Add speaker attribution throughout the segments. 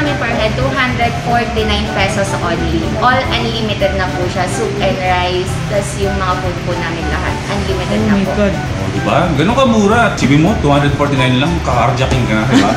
Speaker 1: namin per head, 249 pesos only. All unlimited na po siya. Soup and rice, plus yung mga food po namin lahat. Unlimited na po.
Speaker 2: God. Oh, diba? Ganun ka mura. Sabi mo, 249 lang, kakarjacking ka na, diba?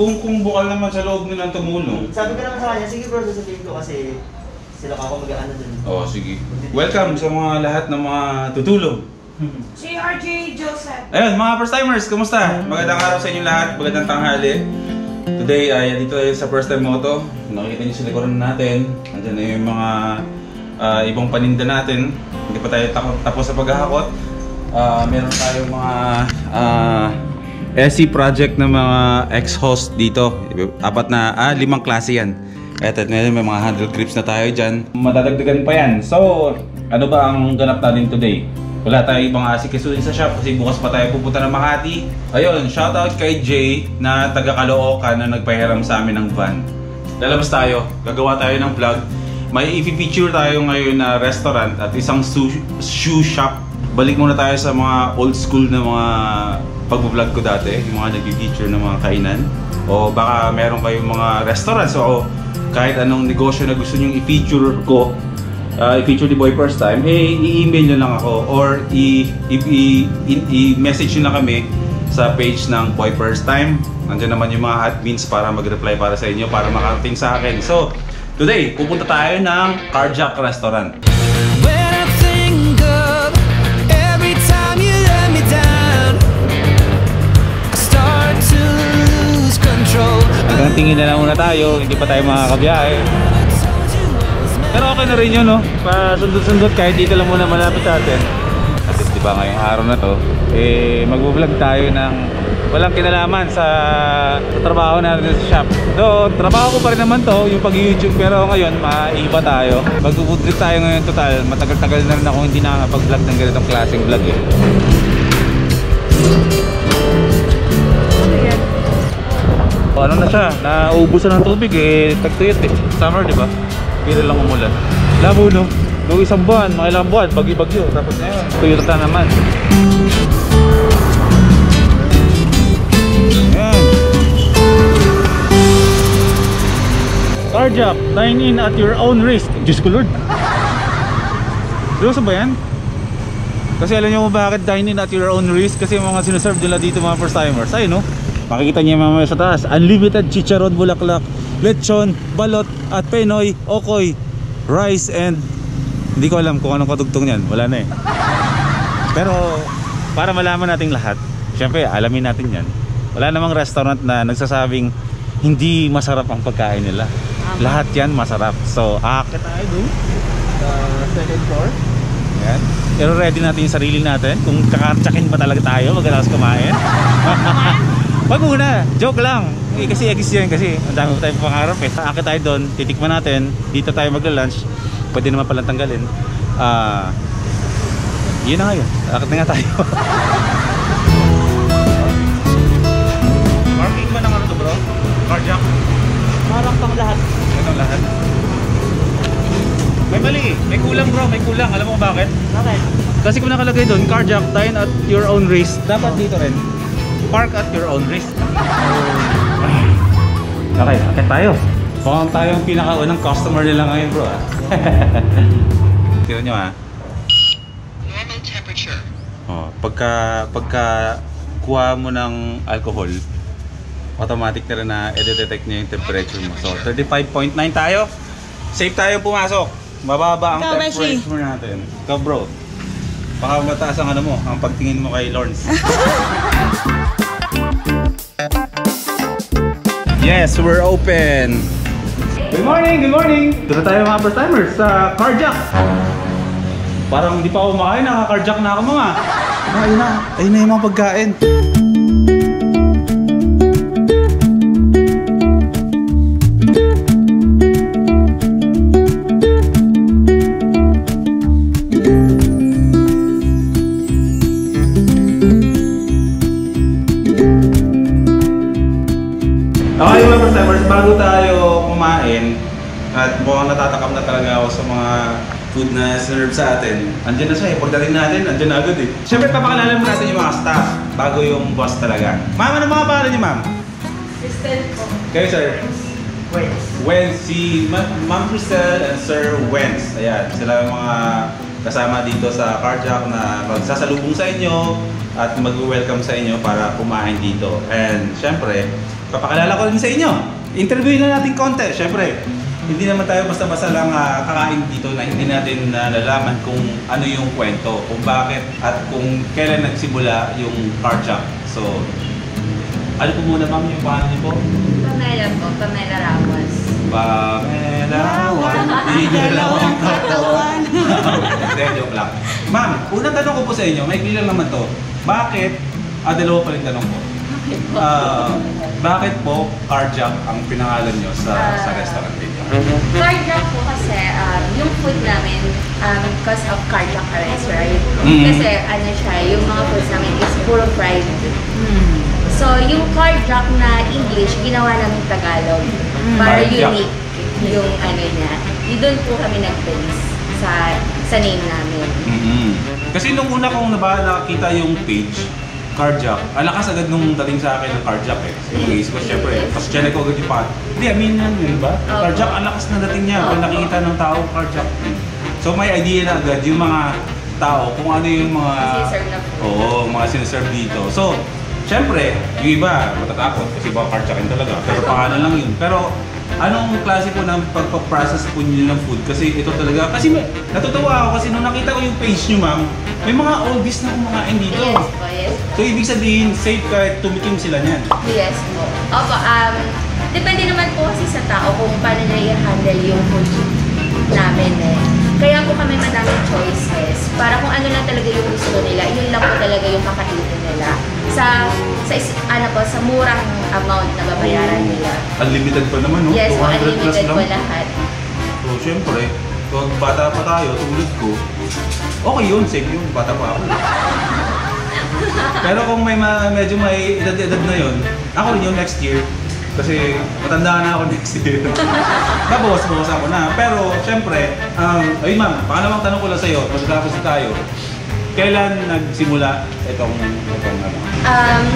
Speaker 2: Kung bukal naman sa loob nilang tumulong.
Speaker 3: Sabi ko naman sa kanya, sige bro, sasabihin ko kasi sila ako mag-ano dun.
Speaker 2: Oo, sige. Welcome sa mga lahat ng mga tutulong.
Speaker 4: Si RJ Joseph.
Speaker 2: Ayun, mga first timers, kumusta? Magandang araw sa inyo lahat, magandang tanghali. Today ay dito tayo sa First Time Moto. Nakikita niyo sa likuran natin. Nandiyan na yung mga ibang paninda natin. Hindi pa tayo tapos sa paghahakot. Meron tayong mga SC project ng mga ex-host dito. Limang klase yan. Eto, may mga handle grips na tayo dyan. Madadagdagan pa yan. So, ano ba ang ganap natin today? Wala tayo ibang asikasuhin sa shop kasi bukas pa tayo pupunta ng Makati. Ayun, shoutout kay Jay na taga Caloocan na nagpahiram sa amin ng van. Lalabas tayo, gagawa tayo ng vlog. May i-feature tayo ngayon na restaurant at isang shoe shop. Balik muna tayo sa mga old school na mga pag-vlog ko dati, yung mga nag-feature ng mga kainan. O baka meron kayong mga restaurants o kahit anong negosyo na gusto nyo i-feature ko, i-feature ni Boy First Time, i-email nyo lang ako or i-message nyo lang kami sa page ng Boy First Time. Nandiyan naman yung mga admins para mag-reply para sa inyo, para makarating sa akin. So, today, pupunta tayo ng Carjack Restaurant. Hanggang tingin na lang muna tayo, hindi pa tayo makakabiyahe. Pero okay na rin yun, no? Pasundot-sundot kahit dito lang muna malapit sa atin. Kasi diba ngayong araw na to, mag-vlog tayo ng walang kinalaman sa trabaho natin sa shop. So, trabaho ko pa rin naman to, yung pag-YouTube, pero ngayon, maiba tayo. Mag-food trip tayo ngayon total. Matagal-tagal na rin ako hindi nakakapag-vlog ng ganitong klaseng vlog eh. Ano na siya, nauubusan ng tubig eh, tagtuyot eh. Summer, di ba? Bira lang umulan. Labo no? Noong isang buwan, mga ilang buwan, bagyo-bagyo. Tapos ngayon, tuyot na naman. Ayan. Carjack, dine in at your own risk. Diyos ko Lord. Seryoso ba yan? Kasi alam nyo mo bakit dine in at your own risk? Kasi yung mga sinuserve nila dito mga first timers. Ayun no? Makikita niyo mamaya sa taas, unlimited chicharon, bulaklak, lechon, balot, at penoy, okoy, rice, and hindi ko alam kung anong kadugtong niyan, wala na eh. Pero para malaman natin lahat, syempre alamin natin yan. Wala namang restaurant na nagsasabing hindi masarap ang pagkain nila. Lahat yan masarap. So aakit tayo doon sa second floor. Ayan. Pero ready natin yung sarili natin. Kung kakartsakin pa talaga tayo, magalas kumain. Wag muna, joke lang. Kasi yan kasi ang dami pa tayong pangarap eh. Akit tayo doon, titikman natin. Dito tayo magla-lunch. Pwede naman palang tanggalin. Yun na nga yun. Akit na nga tayo. Marking ba ng ano to bro? Carjack?
Speaker 3: Parang pang lahat.
Speaker 2: Itong lahat? May mali eh. May kulang bro, may kulang. Alam mo bakit?
Speaker 3: Bakit?
Speaker 2: Kasi kung nakalagay doon, Carjack, dine at your own risk. Dapat dito rin. Park at your own risk. Okay, akit tayo. Mukhang tayo ang pinakaunang customer nila ngayon bro. Tira nyo ha.
Speaker 5: Normal temperature.
Speaker 2: Oh, pagka kuha mo ng alcohol, automatic na rin na i-detect niya yung temperature mo. So 35.9 tayo. Safe tayo pumasok. Mababa ang temperature natin. Ikaw bro, baka mataas ang ano mo, ang pagtingin mo kay Lawrence. Yes, we're open. Good morning, good morning. Doon na tayo mga first timers sa Carjack. Parang hindi pa ako makain, naka-carjack na ako mga. Ayun na, ayun na yung mga pagkain. Okay mga first-timers, bago tayo kumain at mukhang natatakam na talaga ako sa mga food na serve sa atin. Andiyan na siya eh, pagdating natin, andiyan na agad eh. Siyempre, papakilala mo natin yung mga staff bago yung boss talaga. Ma'am, ano mga pangalan niyo, ma'am?
Speaker 4: Crystal po.
Speaker 2: Kayo, sir? Wens. Si Ma'am Crystal and Sir Wens. Ayan, sila yung mga kasama dito sa Carjack na magsasalubong sa inyo at mag-welcome sa inyo para kumain dito. And siyempre, papakilala ko rin sa inyo. Interviewin na natin konti, siyempre. Hindi naman tayo basta-basta lang kakain dito na hindi natin nalalaman kung ano yung kwento, kung bakit at kung kailan nagsimula yung Carjack. So, ano po muna ma'am yung pangalan niyo po?
Speaker 1: Pamela po, Pamela Ramos.
Speaker 2: Pamela, dalawang katawan. Hindi, joke lang. Ma'am, unang tanong ko po sa inyo, may lang naman to. Bakit, dalawa pa rin tanong ko. Bakit po Carjack ang pinangalan nyo sa restaurant dito?
Speaker 1: Carjack po kasi yung food namin because of Carjack Arrest, right? Kasi ano siya, yung mga foods namin is puro fried. So yung Carjack na English, ginawa namin Tagalog. Para
Speaker 2: Carjack.
Speaker 1: unique yung ano niya. Doon po kami nag-base sa name namin.
Speaker 2: Kasi nung una kong nakita yung page, Carjack, ang lakas agad nung dating sa akin ng Carjack eh. Sa face ko, syempre, pas check ko agad yung pangalan. Hindi, yun ba? Carjack, ang lakas na dating niya. Pag nakikita ng tao, Carjack. So may idea na agad yung mga tao kung ano yung mga
Speaker 1: Siniserve na food.
Speaker 2: Oo, mga siniserve dito. So, syempre, yung iba matatakot kasi baka Carjackin talaga. Pero pangalan lang yun. Pero anong klase po ng pagpaprocess po niyo ng food? Kasi ito talaga, kasi natutuwa ako kasi nung nakita ko yung page niyo ma'am, may mga oldies na kumakain dito.
Speaker 1: Yes po, yes.
Speaker 2: So ibig sabihin, safe kahit tumikim sila niyan.
Speaker 1: Yes po. Opo, depende naman po kasi sa tao kung paano nila i-handle yung food namin eh. Kaya po kami madaming choices para kung ano lang talaga yung gusto nila, yun lang po talaga yung kakainin nila. Sa murang amount na babayaran nila.
Speaker 2: Unlimited pa naman, no?
Speaker 1: Yes po,
Speaker 2: 200 plus
Speaker 1: unlimited
Speaker 2: lang.
Speaker 1: po lahat.
Speaker 2: So syempre, kung bata pa tayo, tulad ko, okay yun, safe yun, bata pa ako. Pero kung medyo may edad-edad na yun, ako rin yung next year. Kasi matanda na ako next year. Babawas ako na. Pero syempre, ayun ma'am, pangalawang tanong ko lang sa'yo, magkakapos na tayo. Kailan nagsimula itong ano?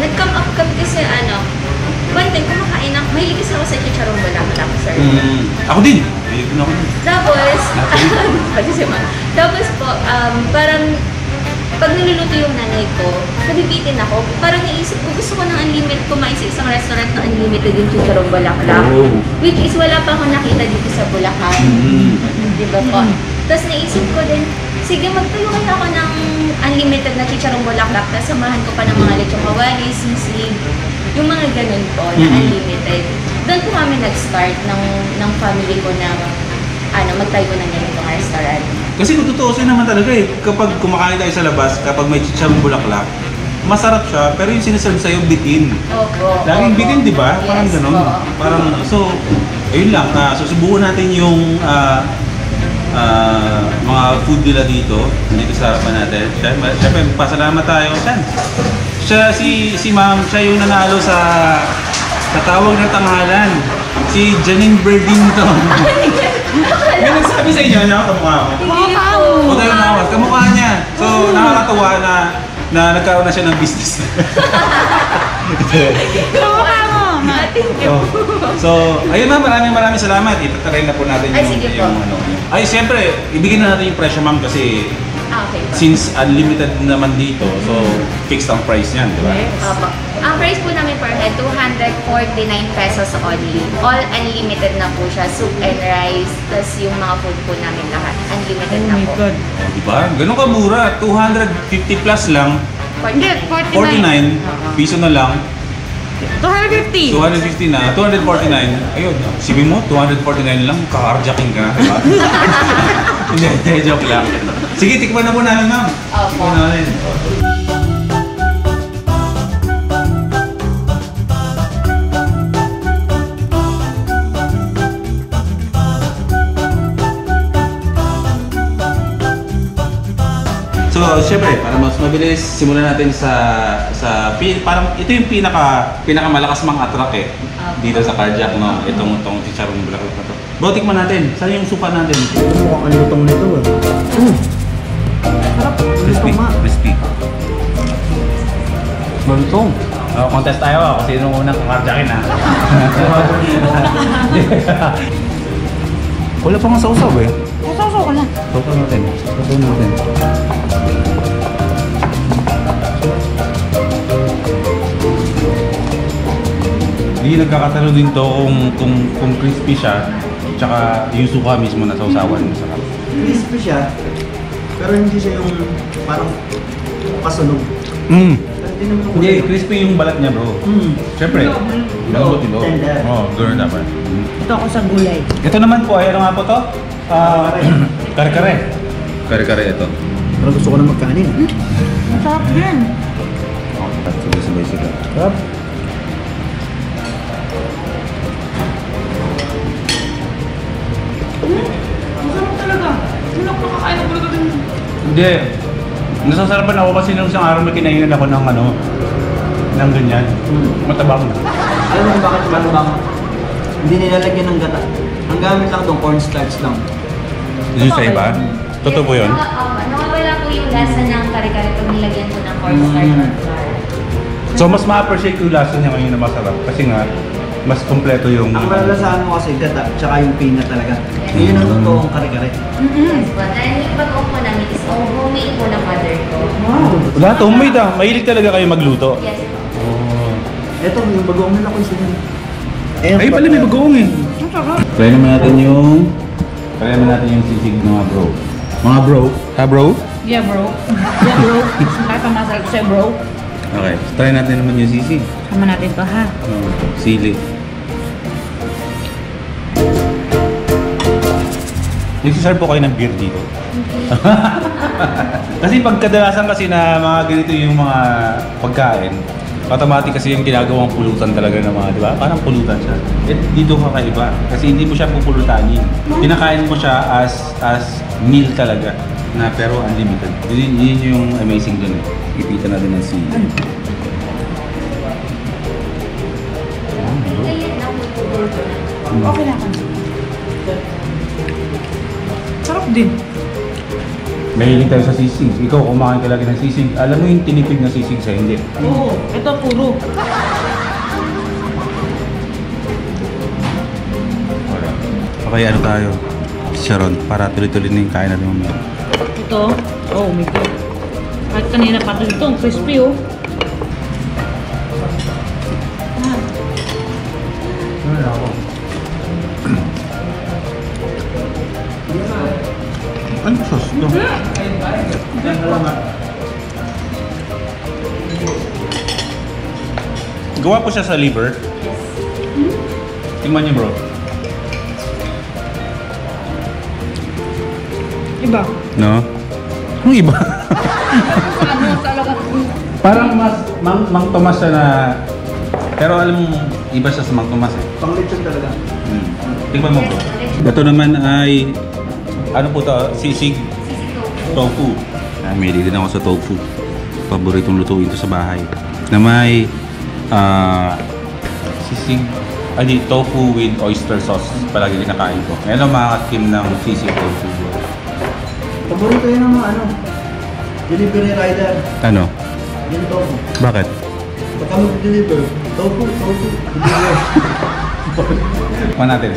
Speaker 1: Nag-come up kami kasi one time kumakain ako, mahilig kasi ako sa chicharong bulaklak, sir.
Speaker 2: Ako din! Mahilig din ako din.
Speaker 1: Tapos po, parang pag niluluto yung nanay ko, nabibitin ako. Parang naisip ko, gusto ko ng unlimited kumain sa isang restaurant na unlimited yung chicharong bulaklak.
Speaker 2: Oh.
Speaker 1: Which is wala pa akong nakita dito sa Bulacan. Di ba po? Tapos naisip ko din, sige magtayo kaya ako ng unlimited na chicharong bulaklak. Tapos samahan ko pa ng mga lechong kawali, sisig, yung mga ganun po na unlimited. Doon po kami nag-start ng family ko na magtayo ng ganitong restaurant.
Speaker 2: Kasi kung tutuusin naman talaga eh, kapag kumakain tayo sa labas, kapag may chicharong bulaklak, masarap siya, pero yung sinaserve sa'yo, bitin.
Speaker 1: Opo.
Speaker 2: Laging
Speaker 1: opo.
Speaker 2: bitin, di ba? Parang
Speaker 1: Yes,
Speaker 2: ganun.
Speaker 1: po.
Speaker 2: Parang so, ayun lang. Susubukan natin yung mga food nila dito sa harapan natin. Siyempre, pasalamat tayo. Siya, si ma'am, siya yung nanalo sa tawag na tanghalan. Si Janine Berdington. May nagsabi sa inyo, kamukha mo?
Speaker 1: Hindi po.
Speaker 2: O tayo nawas, kamukha niya. So, nakakatuwa na nagkaroon na siya ng business.
Speaker 1: Kamukha mo. Thank you.
Speaker 2: So, ayun ma'am, maraming salamat. Itatry na po natin
Speaker 1: Ay, sige po.
Speaker 2: Ay, siyempre, ibigay na natin yung presyo ma'am kasi
Speaker 1: Okay po.
Speaker 2: since unlimited naman dito, so fixed ang price niyan, di ba?
Speaker 1: Opo. Ang price po namin per head, 249 pesos only. All unlimited na po siya. Soup and rice, tas yung mga food po namin lahat. Unlimited na po.
Speaker 2: Oh, di ba? Ganun ka mura. 250 plus lang.
Speaker 4: Hindi,
Speaker 2: 49 piso na lang.
Speaker 4: 250.
Speaker 2: 250 na. 249. Ayun. Sibin mo, 249 lang. Kakarjacking ka na, di ba? Hindi, joke lang. Sige, tikman na po namin, ma'am.
Speaker 1: Opo.
Speaker 2: Tikman namin. So, syempre, para mas mabilis, simulan natin sa parang ito yung pinakamalakas mang-attract eh. Dito sa cardiac, no? Itong chicharong bulaklak na to. Bro, tikman natin. Saan yung supa natin?
Speaker 3: Mukhang ang lutong nito eh.
Speaker 2: Crispy. Crispy. Malutong. Contest tayo kasi nung unang kakardiakin ha. Wala pa nga sausaw eh.
Speaker 4: Sausaw ko na.
Speaker 2: Sausaw natin. Sausaw natin. Hindi nagkakatalo din to kung crispy siya tsaka yung suka mismo na sausawan masarap.
Speaker 3: Crispy siya, pero hindi siya yung parang pasunog. Hindi naman ako.
Speaker 2: Hindi, crispy yung balat niya bro. Siyempre, malambot ito.
Speaker 3: Tender.
Speaker 2: Oo, ganoon dapat.
Speaker 4: Ito ako sa gulay.
Speaker 2: Ito naman po, ay ano nga po to? Kare-kare. Kare-kare ito.
Speaker 3: Pero gusto ko na magkanin.
Speaker 4: Masarap yan.
Speaker 2: Sabay-sabay sila.
Speaker 3: Sarap.
Speaker 4: Masarap talaga. Wala ko nakakain ng bulalo din.
Speaker 2: Hindi. Nasasarapan ako kasi nung isang araw may kinainan ako ng ano, ng ganyan. Matabang.
Speaker 3: Alam mo kung bakit malubang? Hindi nilalagyan ng gata. Ang gamit lang doon, cornstarch lang.
Speaker 2: Yun sa iba? Totoo po yun?
Speaker 1: Nakawala po yung lasa ng kare-kare pag nilagyan ko ng cornstarch or flour.
Speaker 2: So mas ma-appreciate yung lasa niya ngayon na masarap kasi nga mas kompleto yung
Speaker 3: Ang malalasahan mo kasi gata, tsaka yung peanut talaga. Yun ang totoong kare-kare.
Speaker 1: Yes po. Dahil yung pag-off po namin is homemade po ng mother ko.
Speaker 2: Lahat homemade ah. Mahilig talaga kayo magluto.
Speaker 1: Yes po.
Speaker 2: Oh.
Speaker 3: Eto, yung bagoong nila ko isa yan.
Speaker 2: Ay pala may bagoong eh. Try naman natin yung sisig ng mga bro. Mga bro? Ha bro?
Speaker 4: Yeah, bro. Yeah, bro. Kahit ang masarap ko sa'yo, bro.
Speaker 2: Okay. Try natin naman yung sisig.
Speaker 4: Sama natin to, ha?
Speaker 2: Sili. Nagsiserve po kayo ng beer dito? Kasi pagkadalasan kasi na mga ganito yung mga pagkain, automatic kasi yung ginagawang pulutan talaga ng mga, di ba? Parang pulutan siya. Eh, dito kakaiba. Kasi hindi mo siya pupulutanin. Kinakain mo siya as meal talaga. Na pero unlimited. Yun yung amazing dun eh. Ipita natin ng sili.
Speaker 1: Ganyan lang po po.
Speaker 4: Okay na ako. Sarap din.
Speaker 2: Mahilig tayo sa sisig. Ikaw kumain ka lagi ng sisig. Alam mo yung tinipid na sisig sa hindi.
Speaker 4: Oo. Ito, puro.
Speaker 2: Okay, ano tayo? Sharon, para tuloy-tuloy na yung kain natin mamaya.
Speaker 4: Ito. Oh, my God. Kahit kanina pa ito. Ang crispy, oh.
Speaker 2: Ano ako? Ano sauce ito? Gawa po siya sa liver. Tingnan niyo bro.
Speaker 4: Iba.
Speaker 2: No? Anong iba?
Speaker 4: Ano talaga?
Speaker 2: Parang mas Mang Tomas siya na... Pero alam mo, iba siya sa Mang Tomas eh.
Speaker 3: Pang-lechon talaga.
Speaker 2: Tingnan mo bro. Ito naman ay... Ano po ito? Sisig tofu. May din ako sa tofu. Paboritong lutuin ito sa bahay. Na may... sisig... tofu with oyster sauce. Palagi kinakain ko. Ngayon ang makakakim ng sisig tofu.
Speaker 3: Paborito yun ng mga delivery rider.
Speaker 2: Ano?
Speaker 3: Yun tofu.
Speaker 2: Bakit?
Speaker 3: Pagka mag-deliver, tofu. Deliver.
Speaker 2: Kuha natin.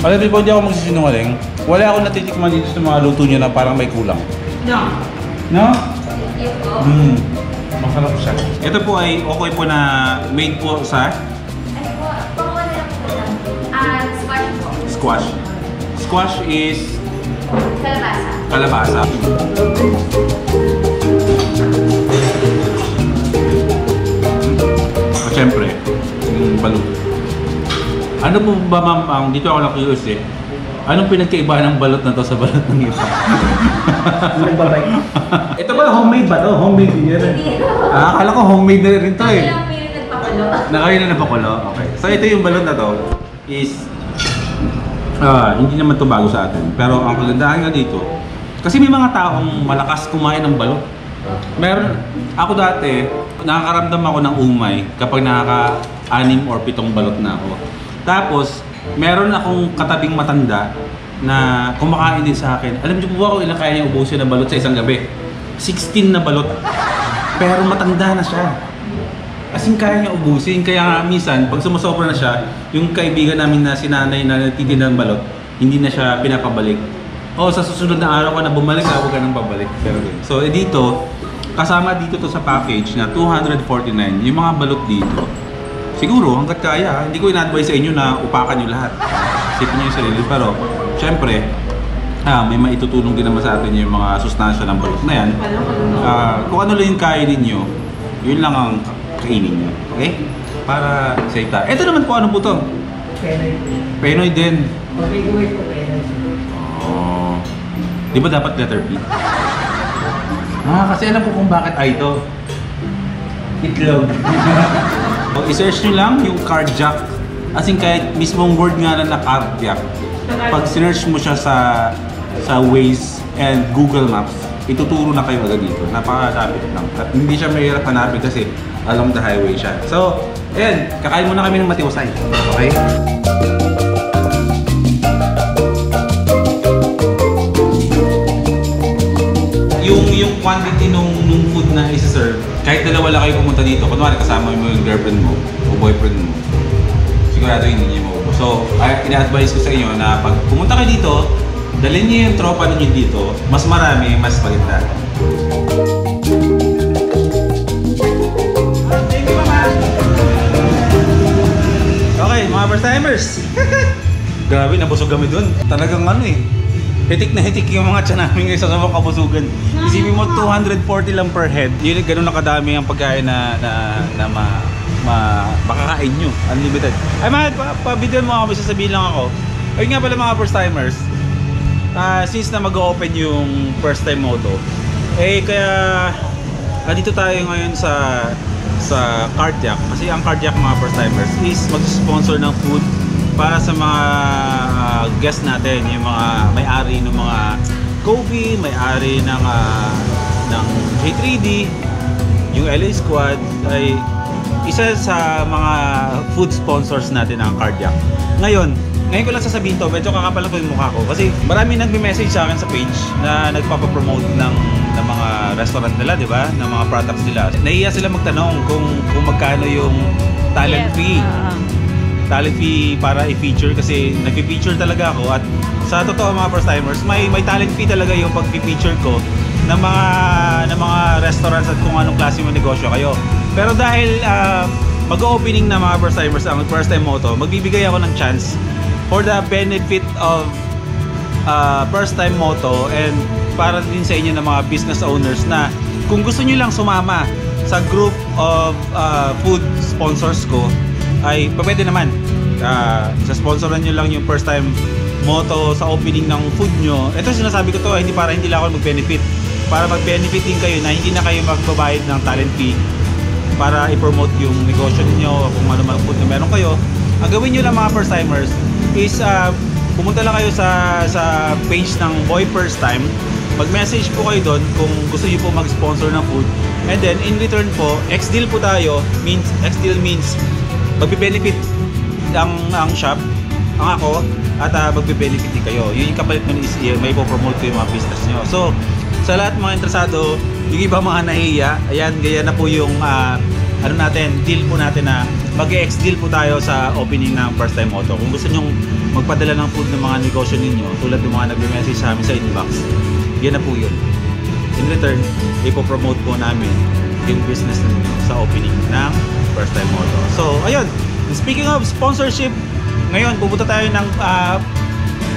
Speaker 2: Alam niyo po, hindi ako magsisinungaling. Wala akong natitikman dito sa mga luto niyo na parang may kulang.
Speaker 4: No.
Speaker 2: No?
Speaker 1: Thank you po.
Speaker 2: Masarap siya. Ito po ay okay po na made po sa
Speaker 1: Ano po, pangawa na lang po lang. Squash po.
Speaker 2: squash. Squash is
Speaker 1: Kalabasa.
Speaker 2: kalabasa. At syempre, yung balut. Ano po ba ma'am, dito ako na curious eh. Anong pinagkaiba ng balot na to sa balot ng iba?
Speaker 3: Nagbabay.
Speaker 2: Ito ba homemade ba to? Homemade din yan eh. Akala ko homemade na rin to eh.
Speaker 1: Kami lang po yung nagpakulo.
Speaker 2: Na kayo na napakulo? Okay. So ito yung balot na to is Hindi naman to bago sa atin. Pero ang kagandahan nga dito, kasi may mga taong malakas kumain ng balot. Ako dati, nakakaramdam ako ng umay kapag nakaka-6 or 7 balot na ako. Tapos, meron akong katabing matanda na kumakain din sa akin. Alam niyo po ba kung ilang kaya niya ubusin na balot sa isang gabi? 16 na balot. Pero matanda na siya. As in, kaya niya ubusin. Kaya nga minsan, pag sumusobra na siya, yung kaibigan namin na sinanay na nagtitinda ng balot, hindi na siya pinapabalik. Sa susunod na araw ka na bumalik, huwag ka nang babalik. Pero so, dito, kasama dito to sa package na 249, yung mga balot dito. Siguro, hanggat kaya, hindi ko ina-advise sa inyo na upakan nyo lahat. Isipin nyo yung sarili. Pero, syempre, may maitutulong din naman sa atin yung mga sustansya ng balot na yan. Kung ano lang yung kaya ninyo, yun lang ang kainin nyo. Okay? Para safe tayo. Ito naman po, ano po to?
Speaker 3: Penoy.
Speaker 2: Penoy din.
Speaker 3: Pag-iway ko penoy.
Speaker 2: Di ba dapat letter P? Kasi alam ko kung bakit ito. Itlog. I-search nyo lang yung cardiac. As in, kahit mismong word nga na cardiac. Pag sinearch mo siya sa Waze and Google Maps, ituturo na kayo agad dito. Napakadapit lang. At hindi siya mahirap hanapin kasi along the highway siya. So, ayan, kakain muna kami ng matiwasay. Okay? Yung quantity nung food na isa-serve, kahit dalawa lang kayo pumunta dito, kunwari kasama mo yung girlfriend mo o boyfriend mo, sigurado hindi niyo maubos. So, ina-advise ko sa inyo na pag pumunta kayo dito, dalhin niyo yung tropa ninyo dito, mas marami, mas paligtad. Thank you, Mama! Okay, mga first timers! Grabe, nabusog kami dun. Talagang hitik na hitik yung mga tiyan namin ngayon sa mga kabusugan. Isipin mo, 240 lang per head. Yun, ganun na kadami ang pagkain na makakain nyo. Unlimited. Ay, mahal, pa-video mo ako, sasabihin lang ako. Ayun nga pala mga first timers. Since na mag-open yung first time moto, kaya dito tayo ngayon sa Cardiac. Kasi ang Cardiac mga first timers is mag-sponsor ng food para sa mga guests natin, yung mga may-ari ng mga Kobe, may-ari ng J3D, yung LA Squad ay isa sa mga food sponsors natin ng Cardiac. Ngayon ko lang sasabihin to, medyo kakapal ko yung mukha ko kasi marami nagme-message sa akin sa page na nagpapapromote ng mga restaurant nila, di ba? Ng mga products nila. Nahiya sila magtanong kung magkano yung talent fee. Talent fee para i-feature kasi nag-feature talaga ako at sa totoo mga first timers, may talent fee talaga yung pag-feature ko ng mga restaurants at kung anong klase ng negosyo kayo. Pero dahil mag-opening na mga first timers ang first time moto, magbibigay ako ng chance for the benefit of first time moto and para din sa inyo ng mga business owners na kung gusto niyo lang sumama sa group of food sponsors ko ay pwede naman. Sa sponsoran nyo lang yung first time moto sa opening ng food nyo. Ito sinasabi ko to, hindi lang ako mag-benefit. Para mag-benefit din kayo na hindi na kayo magbabayad ng talent fee para i-promote yung negosyo niyo kung ano man food na meron kayo. Ang gawin nyo lang mga first timers is pumunta lang kayo sa page ng Boy First Time. Mag-message po kayo doon kung gusto niyo po mag-sponsor ng food. And then in return po, X-deal po tayo. X-deal means magbe-benefit ang shop, ang ako, at magbe-benefit din kayo. Yun yung kapalit nun is may po-promote ko yung mga business nyo. So, sa lahat mga interesado, yung iba mga nahiya, ayan, gaya na po yung deal po natin na mag-X-deal po tayo sa opening ng first time moto. Kung gusto nyong magpadala ng food ng mga negosyo ninyo, tulad ng mga nagbe-message sa amin sa inbox, yan na po yun. In return, ipopromote po namin yung business ninyo sa opening ng first time moto. So, ayun. Speaking of sponsorship, ngayon pupunta tayo ng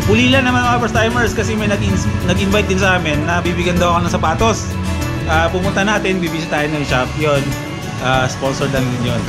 Speaker 2: Ulila naman mga first timers kasi may nag-invite din sa amin na bibigyan daw ako ng sapatos. Pumunta natin, bibisita tayo ng shop. Yun, sponsored lang din yun.